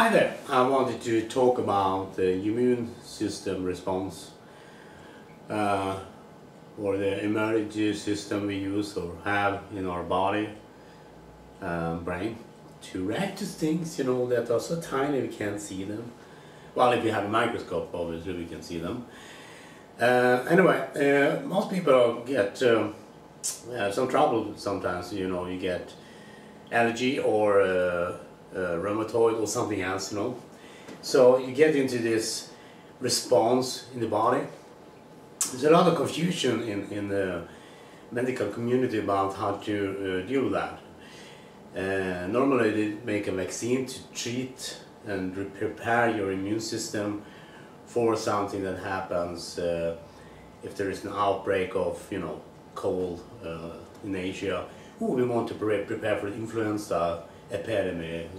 Hi there, I wanted to talk about the immune system response or the emergency system we use or have in our body, brain, to react to things, that are so tiny we can't see them. Well, if you have a microscope, obviously we can see them. Anyway, most people get some trouble sometimes, you get allergy or rheumatoid or something else, So you get into this response in the body. There's a lot of confusion in the medical community about how to deal with that. Normally they make a vaccine to treat and prepare your immune system for something that happens if there is an outbreak of, cold in Asia. We want to prepare for the influenza epidemic.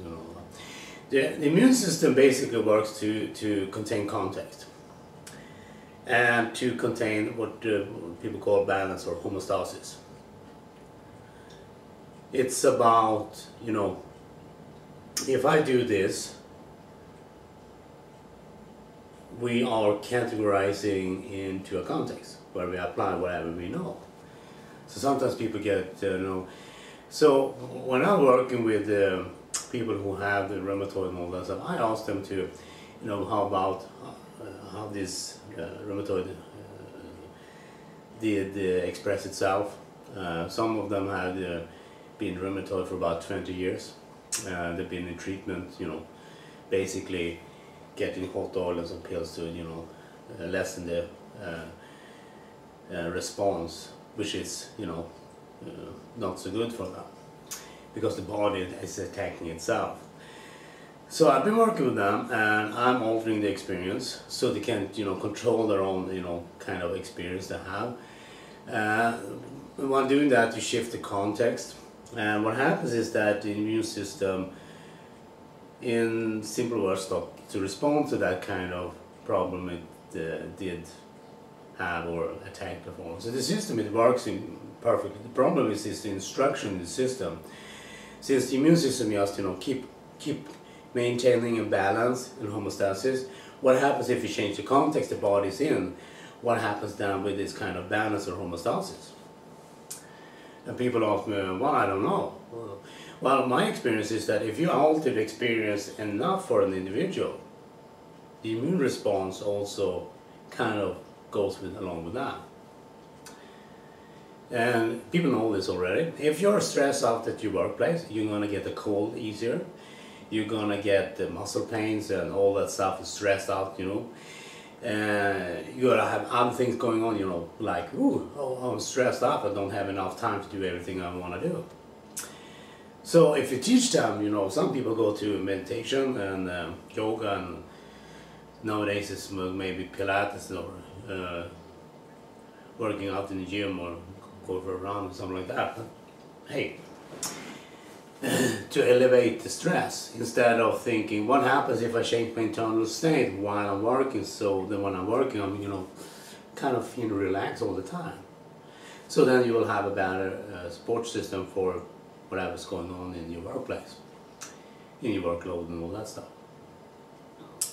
The immune system basically works to contain context and to contain what people call balance or homeostasis. It's about, if I do this, we are categorizing into a context where we apply whatever we know. So sometimes people get, So when I'm working with people who have the rheumatoid and all that stuff, I ask them to, how about how this rheumatoid did express itself. Some of them had been rheumatoid for about 20 years. They've been in treatment, basically getting hot oil and some pills to, lessen the response, which is, not so good for them because the body is attacking itself. So I've been working with them and I'm altering the experience so they can, control their own, kind of experience they have. While doing that, you shift the context, and what happens is that the immune system, in simple words, to respond to that kind of problem it did have or attack before. So the system, it works perfectly. The problem is the instruction in the system. Since the immune system just keep maintaining a balance and homeostasis, what happens if you change the context the body's in? What happens then with this kind of balance or homeostasis? And people ask me, well, I don't know. Well, my experience is that if you alter the experience enough for an individual, the immune response also kind of goes along with that. And people know this already. If you're stressed out at your workplace, you're going to get a cold easier. You're going to get the muscle pains and all that stuff is stressed out, you're going to have other things going on, like, I'm stressed out, I don't have enough time to do everything I want to do. So if you teach them, some people go to meditation and yoga, and nowadays it's maybe Pilates or working out in the gym or go for a run or something like that. But hey, to elevate the stress, instead of thinking, what happens if I change my internal state while I'm working, so then when I'm working, I'm, kind of feel relaxed all the time. So then you will have a better support system for whatever's going on in your workplace, in your workload and all that stuff.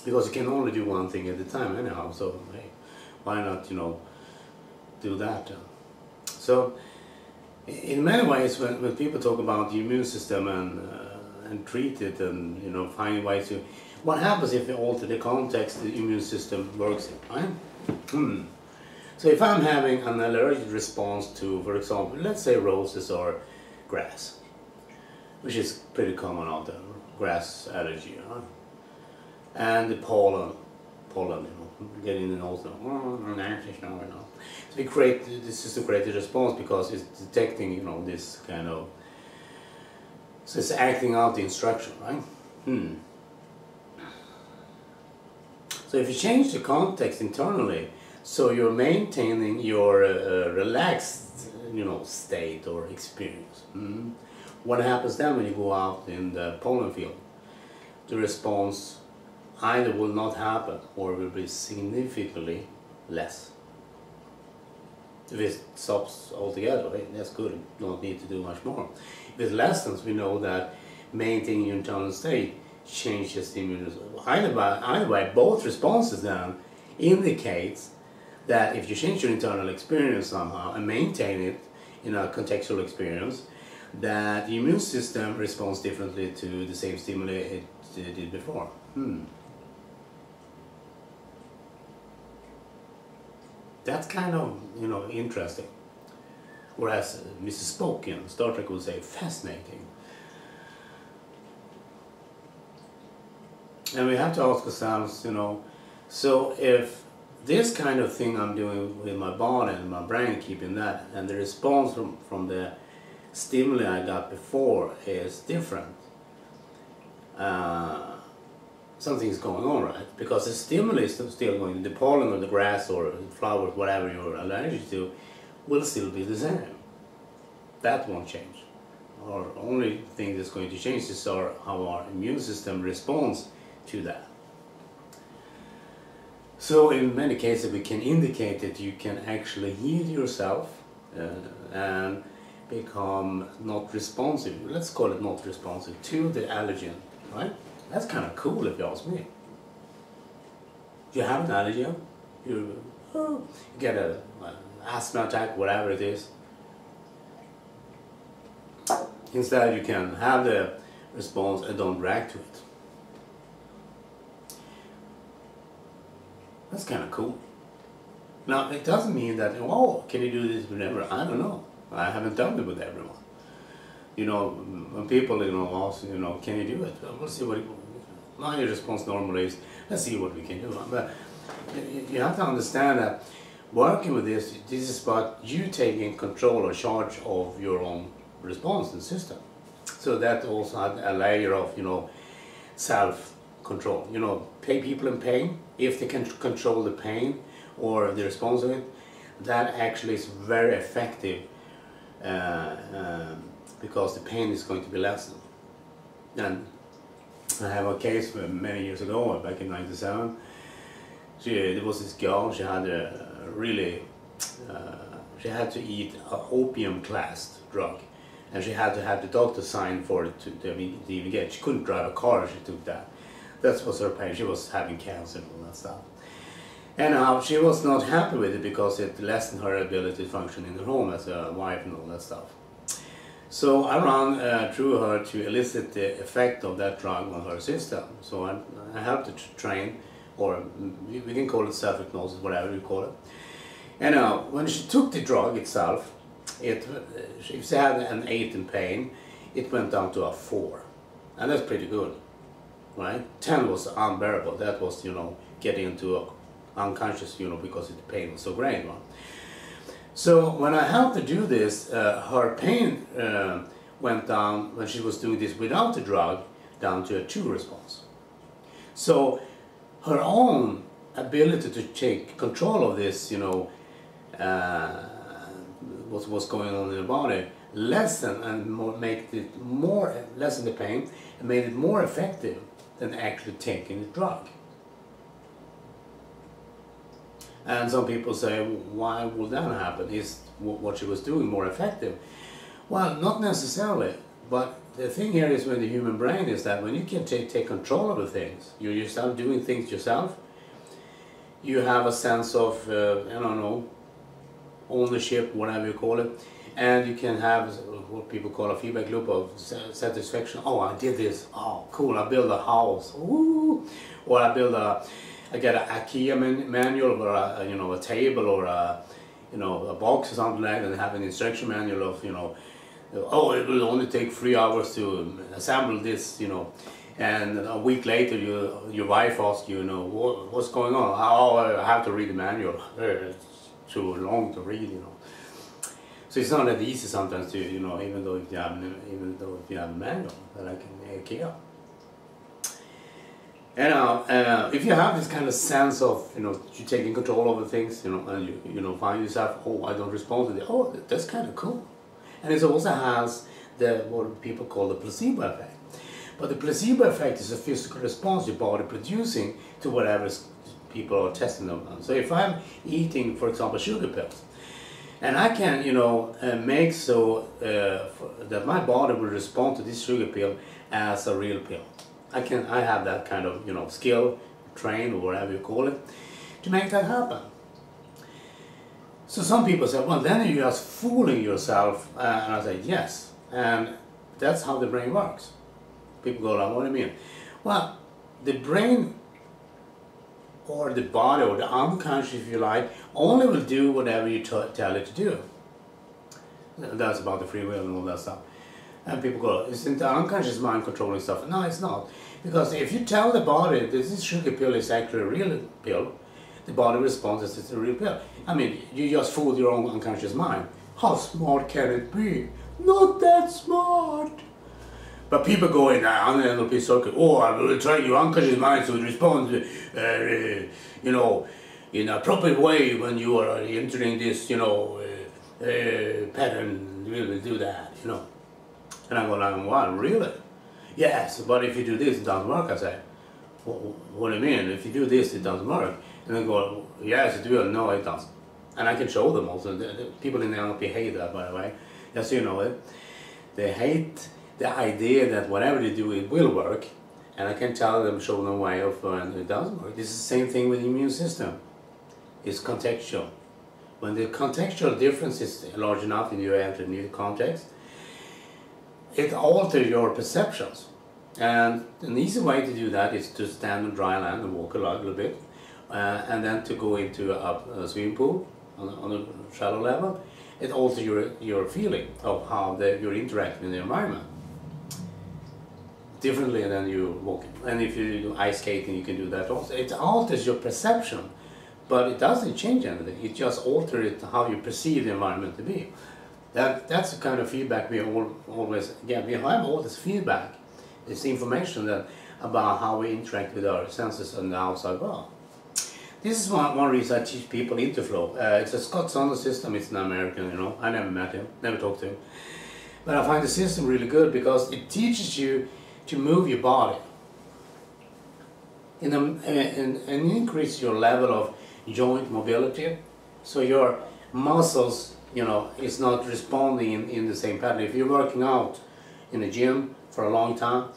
Because you can only do one thing at a time anyhow, so hey, why not, do that? So, in many ways, when people talk about the immune system and treat it and, find ways to... What happens if you alter the context the immune system works in, right? So if I'm having an allergic response to, for example, let's say roses or grass, which is pretty common out there, grass allergy, right? And the pollen, getting in the nose, so the system creates a response because it's detecting, this kind of, so it's acting out the instruction, right? So if you change the context internally, so you're maintaining your relaxed, state or experience. What happens then when you go out in the pollen field? The response either will not happen or will be significantly less. If it stops altogether, hey, that's good, you don't need to do much more. If it lessens, we know that maintaining your internal state change the stimulus. Either way, both responses then indicates that if you change your internal experience somehow and maintain it in a contextual experience, that the immune system responds differently to the same stimuli it did before. That's kind of, interesting. Whereas Mrs. Spock in Star Trek would say fascinating. And we have to ask ourselves, so if this kind of thing I'm doing with my body and my brain, keeping that, and the response from the stimuli I got before is different, something's going on, right? Because the stimuli is still going, the pollen or the grass or the flowers, whatever you're allergic to, will still be the same. That won't change. Our only thing that's going to change is how our immune system responds to that. So in many cases we can indicate that you can actually heal yourself and become not responsive, let's call it not responsive, to the allergen, right? That's kind of cool if you ask me. You have an allergen, you get an asthma attack, whatever it is. Instead you can have the response and don't react to it. That's kind of cool. Now it doesn't mean that, oh, can you do this with everyone? I don't know. I haven't done it with everyone. When people ask, can you do it? We'll see what my response normally is, let's see what we can do. But you have to understand that working with this is about you taking control or charge of your own response and system. So that also had a layer of, self-control. Pay people in pain, if they can control the pain or the response of it, that actually is very effective because the pain is going to be lessened. And I have a case many years ago, back in '97. There was this girl. She had she had to eat an opium-classed drug, and she had to have the doctor sign for it to even get. She couldn't drive a car if she took that. That was her pain. She was having cancer and all that stuff. And she was not happy with it because it lessened her ability to function in the home as a wife and all that stuff. So I ran through her to elicit the effect of that drug on her system. So I helped her to train, or we can call it self-hypnosis, whatever you call it. And when she took the drug itself, if she had an 8 in pain, it went down to a 4. And that's pretty good, right? 10 was unbearable. That was, getting into unconscious, because the pain was so great. Right? So when I helped her do this, her pain went down, when she was doing this without the drug, down to a 2 response. So her own ability to take control of this, what's going on in the body, lessen and lessen the pain, and made it more effective than actually taking the drug. And some people say, why would that happen? Is what she was doing more effective? Well, not necessarily. But the thing here is with the human brain is that when you can take control of the things, you start doing things yourself, you have a sense of, ownership, whatever you call it, and you can have what people call a feedback loop of satisfaction. Oh, I did this. Oh, cool. I built a house. Ooh. Or I get an IKEA manual, or a table, or a box or something like that, and have an instruction manual of oh, it will only take 3 hours to assemble this, and a week later your wife asks you, what's going on? Oh, I have to read the manual. It's too long to read, So it's not that easy sometimes to, even though if you have a manual, like in IKEA. And if you have this kind of sense of, you're taking control over things, and you find yourself, oh, I don't respond to it. Oh, that's kind of cool. And it also has what people call the placebo effect. But the placebo effect is a physical response your body producing to whatever people are testing them on. So if I'm eating, for example, sugar pills, and I can, make so that my body will respond to this sugar pill as a real pill. I have that kind of, you know, skill, train, or whatever you call it, to make that happen. So some people say, well, then you're just fooling yourself. And I say, yes. And that's how the brain works. People go like, what do you mean? Well, the brain, or the body, or the unconscious, if you like, only will do whatever you tell it to do. That's about the free will and all that stuff. And people go, isn't the unconscious mind controlling stuff? No, it's not. Because if you tell the body that this sugar pill is actually a real pill, the body responds as it's a real pill. I mean, you just fooled your own unconscious mind. How smart can it be? Not that smart. But people go in the NLP circle, oh, I will train your unconscious mind to respond, you know, in a proper way when you are entering this, you know, pattern, we will do that, you know. And I go like, what, really? Yes, but if you do this, it doesn't work, I say. What do you mean? If you do this, it doesn't work. And they go, yes, it will. No, it doesn't. And I can show them also. The people in the NLP hate that, by the way. Just so you know it. They hate the idea that whatever they do, it will work. And I can tell them, show them a way of when it doesn't work. This is the same thing with the immune system. It's contextual. When the contextual difference is large enough and you enter new context, it alters your perceptions. And an easy way to do that is to stand on dry land and walk a little bit, and then to go into a swimming pool on a shallow level. It alters your feeling of how you're interacting in the environment differently than you walking. And if you do ice skating, you can do that also. It alters your perception, but it doesn't change anything. It just alters how you perceive the environment to be. That's the kind of feedback we always get. We have all this feedback. It's information about how we interact with our senses and the outside world. This is one reason I teach people Interflow. It's a Scott Saunders system. It's an American, you know. I never met him, never talked to him. But I find the system really good because it teaches you to move your body and increase your level of joint mobility. So your muscles, you know, is not responding in the same pattern. If you're working out in a gym for a long time,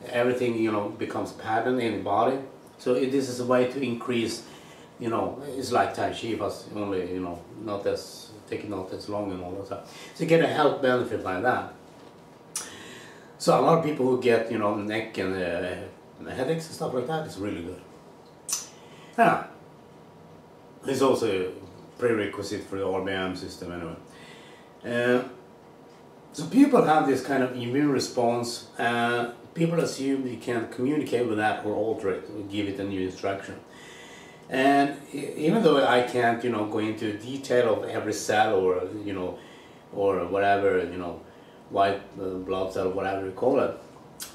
everything, you know, becomes pattern in the body. So this is a way to increase, you know, it's like Tai Chi, but only, you know, taking not as long and all that stuff. So you get a health benefit like that. So a lot of people who get, you know, neck and headaches and stuff like that, it's really good. Yeah. It's also a prerequisite for the RBM system anyway. So people have this kind of immune response. People assume you can communicate with that or alter it, or give it a new instruction. And even though I can't, you know, go into detail of every cell or, you know, or whatever, you know, white blood cell, whatever you call it,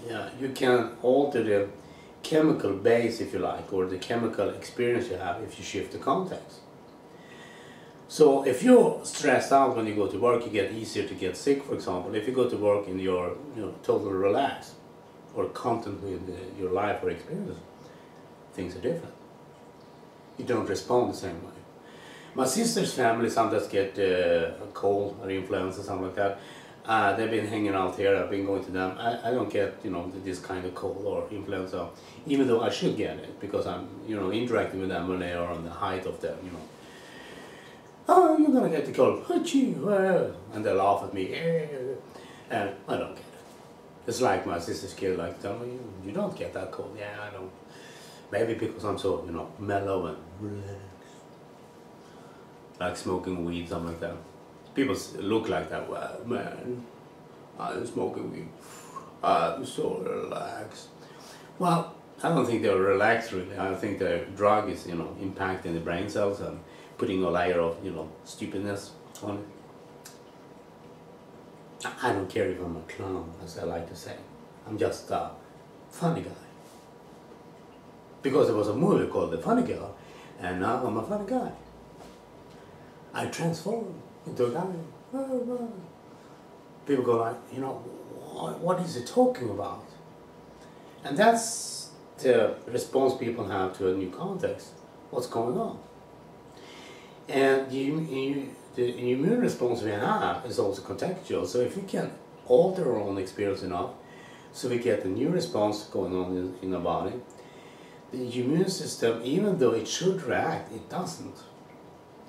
yeah, you can alter the chemical base, if you like, or the chemical experience you have if you shift the context. So if you're stressed out when you go to work, you get easier to get sick, for example. If you go to work and you're, you know, totally relaxed or content with your life or experience, things are different. You don't respond the same way. My sister's family sometimes get a cold or influenza, something like that. They've been hanging out here, I've been going to them. I don't get, you know, this kind of cold or influenza, even though I should get it, because I'm, you know, interacting with them when they are on the height of their, you know, oh, you're gonna get the cold, and they laugh at me, and I don't get it. It's like my sister's kid, like, tell me, you don't get that cold. Yeah, I don't. Maybe because I'm so, you know, mellow and relaxed. Like smoking weed, something like that. People look like that. Well, man, I'm smoking weed. I'm so relaxed. Well, I don't think they're relaxed really. I think the drug is, you know, impacting the brain cells and putting a layer of, you know, stupidness on it. I don't care if I'm a clown, as I like to say. I'm just a funny guy. Because there was a movie called The Funny Girl, and now I'm a funny guy. I transform into a guy. People go like, you know, what is he talking about? And that's the response people have to a new context. What's going on? And the immune response we have is also contextual. So if we can alter our own experience enough, So we get a new response going on in the body. The immune system, even though it should react, it doesn't.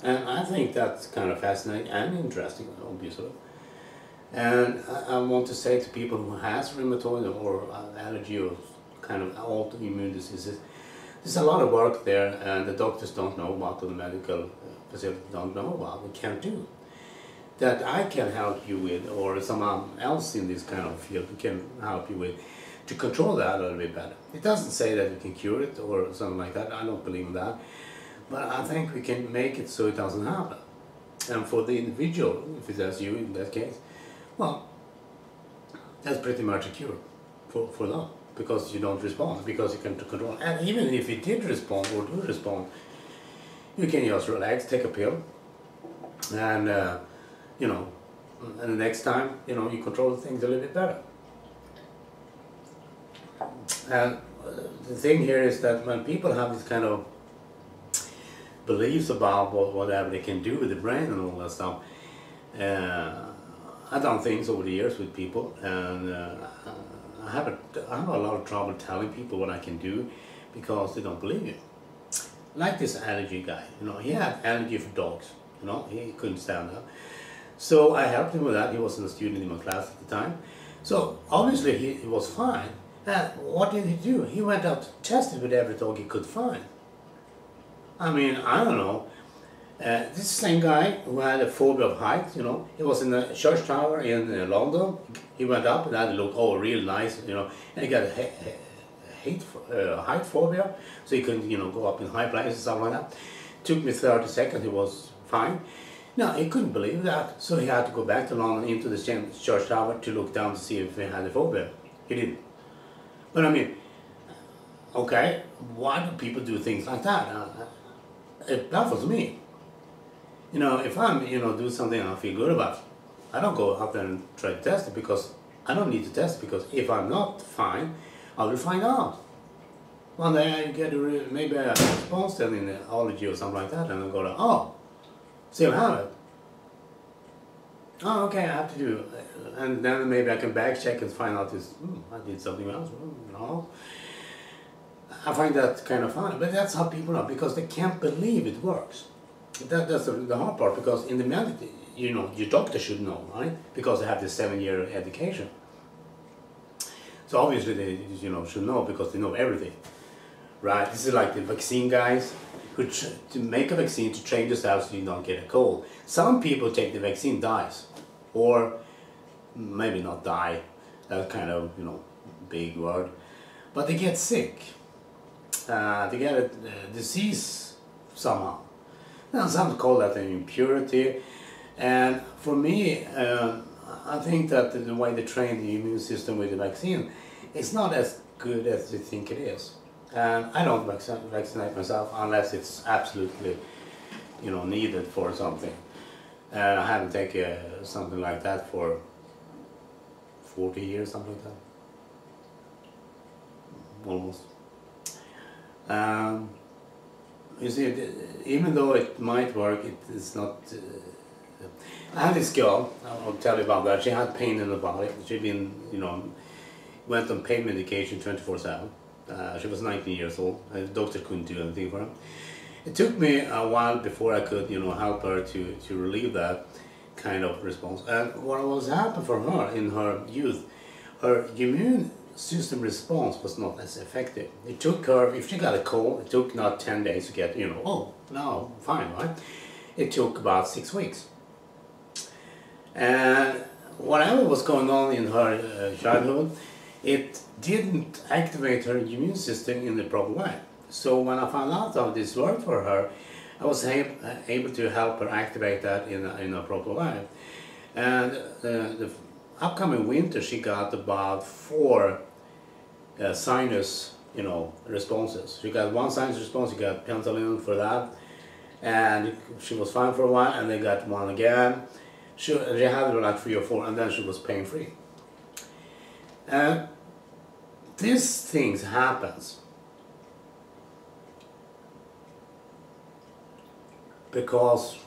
And I think that's kind of fascinating and interesting, obviously. And I want to say to people who has rheumatoid or allergy or kind of autoimmune diseases, there's a lot of work there, and the doctors don't know about, or the medical facilities don't know about, we can't do. That I can help you with, or someone else in this kind of field can help you with, to control that a little bit better. It doesn't say that we can cure it or something like that, I don't believe in that. But I think we can make it so it doesn't happen. And for the individual, if that's you in that case, well, that's pretty much a cure for them. Because you don't respond, because you can control. And even if you did respond or do respond, you can just relax, take a pill, and you know, and the next time, you know, you control things a little bit better. And the thing here is that when people have this kind of beliefs about whatever they can do with the brain and all that stuff, I've done things over the years with people, and I have a lot of trouble telling people what I can do because they don't believe you. Like this allergy guy, you know, he had allergy for dogs, you know, he couldn't stand that. So I helped him with that. He wasn't a student in my class at the time. So obviously he was fine. And what did he do? He went out, tested with every dog he could find. I mean, I don't know. This same guy who had a phobia of heights, you know, he was in the church tower in London. He went up and that looked real nice, you know, and he got a height phobia, so he couldn't, you know, go up in high places and stuff like that. Took me 30 seconds, he was fine. No, he couldn't believe that, so he had to go back to London into the church tower to look down to see if he had a phobia. He didn't. But I mean, okay, why do people do things like that? It baffles me. You know, if I'm, you know, do something I feel good about, I don't go out there and try to test it, because I don't need to test it, because if I'm not fine, I will find out. One day I get maybe a response then in the allergy or something like that, and I go, oh, still have it. Oh, okay, I have to do it. And then maybe I can back check and find out this, I did something else. No. I find that kind of fun, but that's how people are, because they can't believe it works. That's the hard part, because in the medical, you know, your doctor should know, right? Because they have this 7-year education. So obviously they, you know, should know, because they know everything, right? This is like the vaccine guys who to make a vaccine to train yourself so you don't get a cold. Some people take the vaccine, dies, or maybe not die. That's kind of, you know, big word, but they get sick. They get a disease somehow. Now some call that an impurity, and for me, I think that the way they train the immune system with the vaccine is not as good as they think it is. And I don't vaccinate myself unless it's absolutely, you know, needed for something. And I haven't taken something like that for 40 years, something like that. Almost. You see, even though it might work, it is not. I had this girl, I'll tell you about that. She had pain in the body. She'd been, you know, went on pain medication 24/7. She was 19 years old. The doctor couldn't do anything for her. It took me a while before I could, you know, help her to relieve that kind of response. And what was happening for her in her youth, her immune system response was not as effective. It took her, if she got a cold, it took not 10 days to get, you know, oh, now fine, right? It took about 6 weeks. And whatever was going on in her childhood, it didn't activate her immune system in the proper way. So when I found out how this worked for her, I was able to help her activate that in a proper way. And the upcoming winter, she got about 4 sinus, you know, responses. She got 1 sinus response, she got penicillin for that, and she was fine for a while, and they got 1 again. She had like 3 or 4, and then she was pain-free. And these things happens because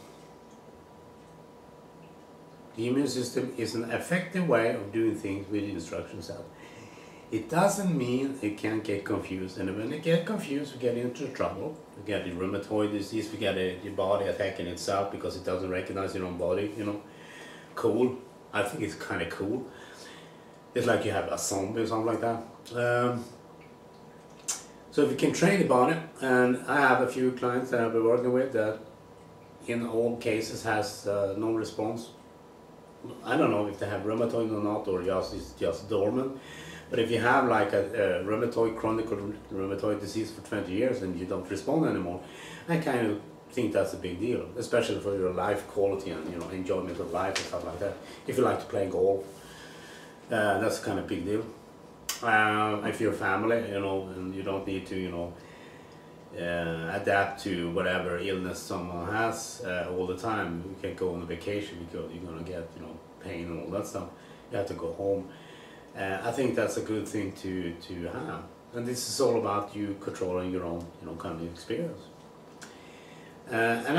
the immune system is an effective way of doing things with the instruction set. It doesn't mean it can get confused, and when it get confused, we get into trouble. We get the rheumatoid disease, we get your body attacking itself because it doesn't recognize your own body, you know. Cool. I think it's kind of cool. It's like you have a zombie or something like that. So if you can train the body, and I have a few clients that I've been working with that in all cases has no response. I don't know if they have rheumatoid or not, or it's just dormant. But if you have like a chronic rheumatoid disease for 20 years and you don't respond anymore, I kind of think that's a big deal, especially for your life quality and, you know, enjoyment of life and stuff like that. If you like to play golf, that's kind of big deal. If you're a family, you know, and you don't need to, you know, adapt to whatever illness someone has all the time. You can't go on a vacation because you're gonna get, you know, pain and all that stuff. You have to go home. I think that's a good thing to have. And this is all about you controlling your own, you know, kind of experience. And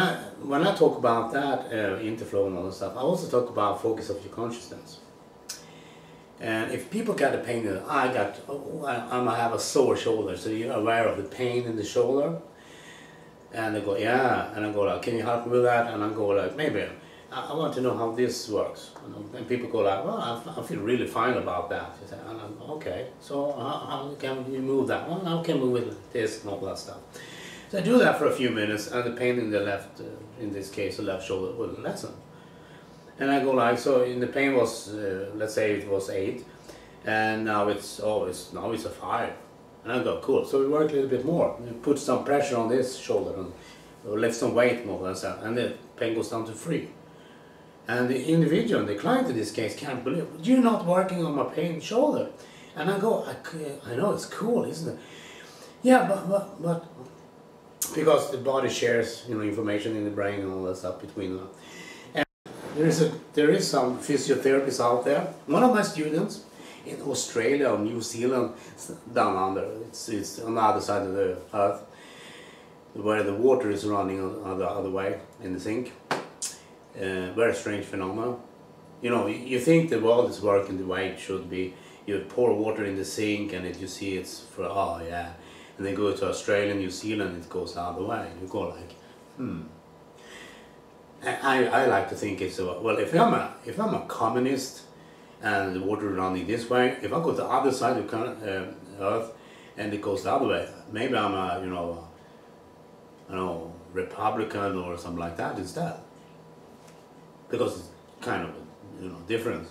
when I talk about that, interflow and all that stuff, I also talk about focus of your consciousness. And if people get a pain, I have a sore shoulder, so you're aware of the pain in the shoulder, and they go, yeah, and I go like, can you help me with that? And I go like, maybe, I want to know how this works. And people go like, well, I feel really fine about that. And I'm, okay, so how can you move that? Well, how can I move with this and all that stuff? So I do that for a few minutes, and the pain in the left, in this case, the left shoulder will lessen. And I go like, so in the pain was, let's say it was 8, and now it's a 5. And I go, cool. So we work a little bit more. We put some pressure on this shoulder and lift some weight more and stuff, and the pain goes down to 3. And the individual, the client in this case, can't believe, you're not working on my pain shoulder. And I go, I know it's cool, isn't it? Yeah, but because the body shares, you know, information in the brain and all that stuff between them. There is some physiotherapists out there. One of my students in Australia or New Zealand, down under, it's on the other side of the earth, where the water is running on the other way in the sink. Very strange phenomenon. You know, you think the world is working the way it should be. You pour water in the sink and you see it's for, oh yeah. And then go to Australia, New Zealand, it goes the other way. You go like, I like to think it's well. If I'm a communist and the water running this way, if I go to the other side of the earth and it goes the other way, maybe I'm a Republican or something like that instead, because it's kind of difference,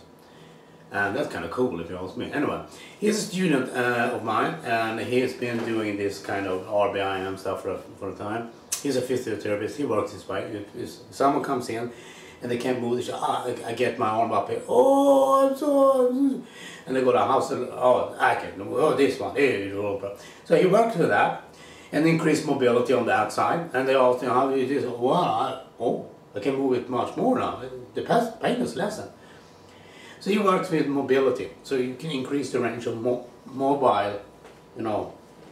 and that's kind of cool if you ask me. Anyway, he's a student of mine, and he's been doing this kind of RBIM stuff for a time. He's a physiotherapist. He works this way. If someone comes in and they can't move, they say, I get my arm up here. Oh, I'm so... And they go to the house and, I can move. Oh, this one. So he worked with that and increased mobility on the outside. And they all think, how do you do this? Wow, I can move it much more now. The pain is lessened. So he works with mobility. So you can increase the range of mobile,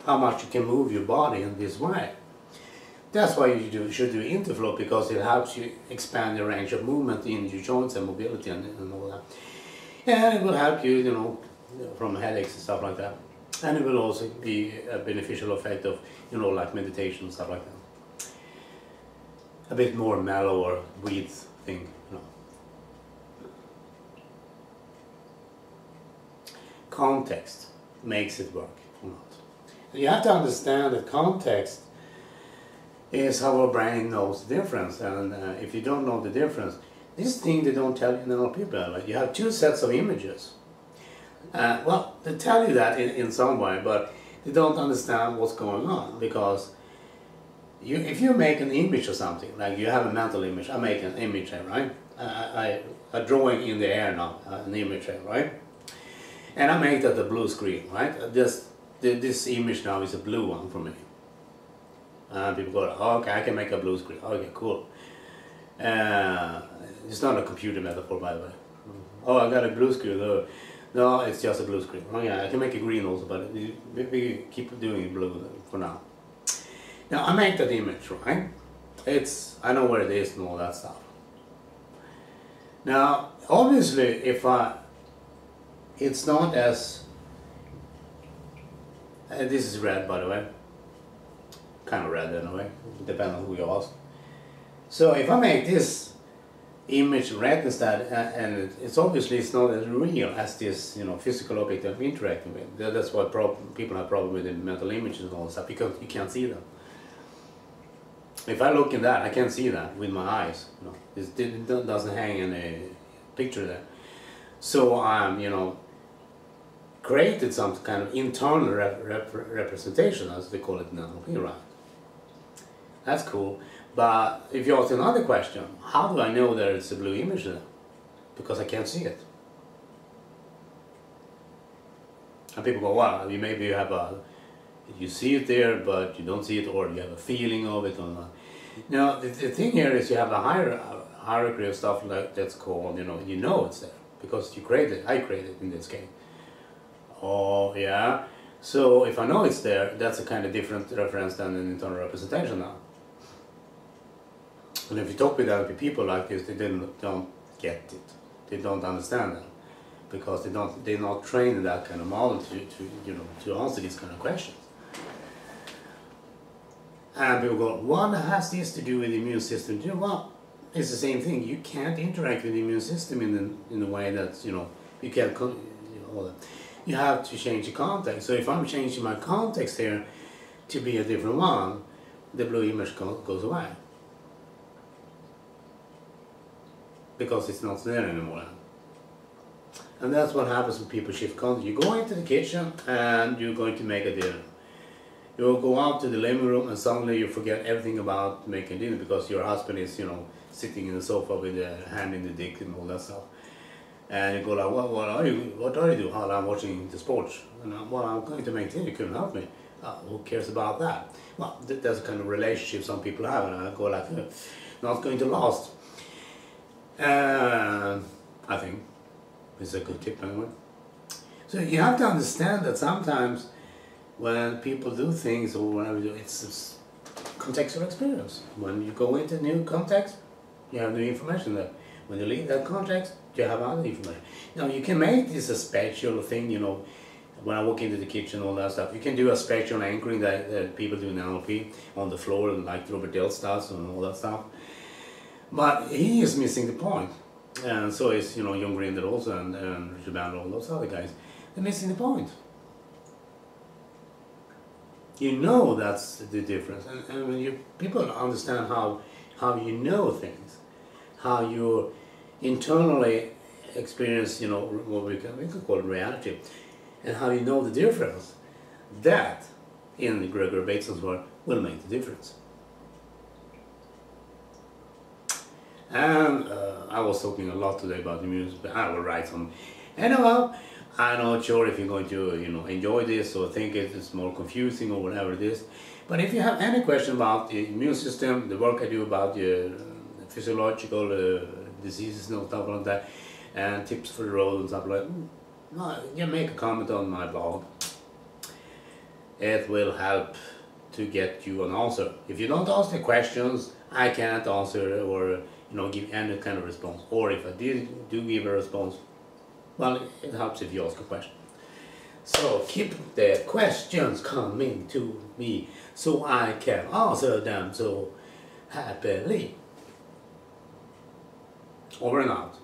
how much you can move your body in this way. That's why you should do interflow, because it helps you expand the range of movement in your joints and mobility and all that. And it will help you, from headaches and stuff like that. And it will also be a beneficial effect of, like meditation and stuff like that. A bit more mellow or breathe thing, Context makes it work or not. And you have to understand that context is how our brain knows the difference, and if you don't know the difference, this thing they don't tell you, people, like you have 2 sets of images. Well, they tell you that in some way, but they don't understand what's going on, because if you make an image of something, like you have a mental image, I make an image here, right? A drawing in the air now, an image here, right? And I make that a blue screen, right? This image now is a blue one for me. People go, okay, I can make a blue screen. Okay, cool. It's not a computer metaphor, by the way. Oh, I got a blue screen. No, it's just a blue screen. Oh yeah, I can make a green also, but we keep doing it blue for now. Now, I make that image, right? I know where it is and all that stuff. Now, obviously, it's not as This is red, by the way. Kind of red anyway, depending on who you ask. So if I make this image red instead, and it's obviously it's not as real as this, physical object I'm interacting with. That's why people have problem with the mental images and all that stuff, because you can't see them. If I look in that, I can't see that with my eyes. It doesn't hang in a picture there. So I'm, created some kind of internal representation, as they call it in NLP, right? That's cool. But if you ask another question, how do I know that it's a blue image there? Because I can't see it. And people go, well, maybe you see it there, but you don't see it, or you have a feeling of it or not. Now, the thing here is you have a hierarchy of stuff like that's called, you know it's there, because you created, I created in this case. Oh, yeah. So if I know it's there, that's a kind of different reference than an internal representation now. And if you talk with other people like this, they don't get it. They don't understand that, because they're not trained in that kind of model to answer these kind of questions. And people go, what has this to do with the immune system? Well, it's the same thing. You can't interact with the immune system in a way that you can't. You have to change the context. So if I'm changing my context here to be a different one, the blue image goes away, because it's not there anymore. And that's what happens when people shift context. You go into the kitchen and you're going to make a dinner. You'll go out to the living room and suddenly you forget everything about making dinner, because your husband is, sitting in the sofa with a hand in the dick and all that stuff. And you go like, what are you doing? Oh, I'm watching the sports. And I'm going to make dinner. You couldn't help me. Oh, who cares about that? Well, that's the kind of relationship some people have, and I go like, not going to last. I think it's a good tip anyway. So you have to understand that sometimes when people do things or whatever, it's contextual experience. When you go into new context, you have new information there. When you leave that context, you have other information. Now you can make this a spatial thing, when I walk into the kitchen, all that stuff. You can do a spatial anchoring that people do in NLP on the floor, like Robert Dilts does and all that stuff. But he is missing the point. And so is, John Grinder also, and Richard Bandler, all those other guys. They're missing the point. That's the difference. And when people understand how you know things, how you internally experience, what we can call reality, and how you know the difference, that, in Gregory Bateson's work, will make the difference. And I was talking a lot today about the music, but I will write some. Anyway, I'm not sure if you're going to, enjoy this or think it's more confusing or whatever it is. But if you have any question about the immune system, the work I do about the physiological diseases and stuff like that, and tips for the road and stuff like that, you make a comment on my blog. It will help to get you an answer. If you don't ask the questions, I can't answer or give any kind of response. Or if I do give a response, well, it helps if you ask a question. So keep the questions coming to me so I can answer them so happily. Over and out.